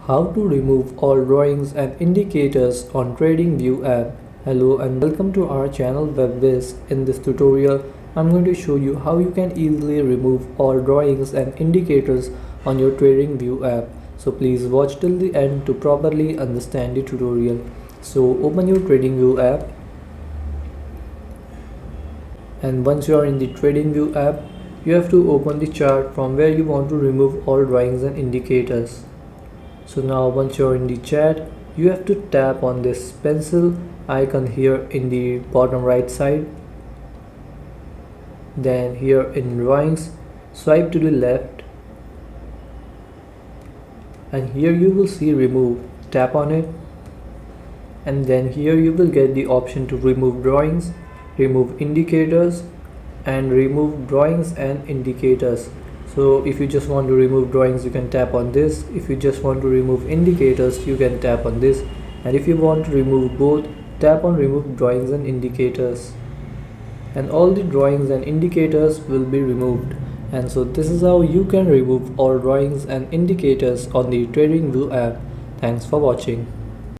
How to remove all drawings and indicators on Tradingview app. Hello and welcome to our channel Whizz. In this tutorial, I'm going to show you how you can easily remove all drawings and indicators on your Tradingview app. So please watch till the end to properly understand the tutorial. So open your Tradingview app, and once you are in the Tradingview app, you have to open the chart from where you want to remove all drawings and indicators. So now once you're in the chat, you have to tap on this pencil icon here in the bottom right side. Then here in drawings, swipe to the left, and here you will see remove. Tap on it, and then here you will get the option to remove drawings, remove indicators, and remove drawings and indicators. So if you just want to remove drawings, you can tap on this. If you just want to remove indicators, you can tap on this. And if you want to remove both, tap on remove drawings and indicators, and all the drawings and indicators will be removed. And so this is how you can remove all drawings and indicators on the Tradingview app. Thanks for watching.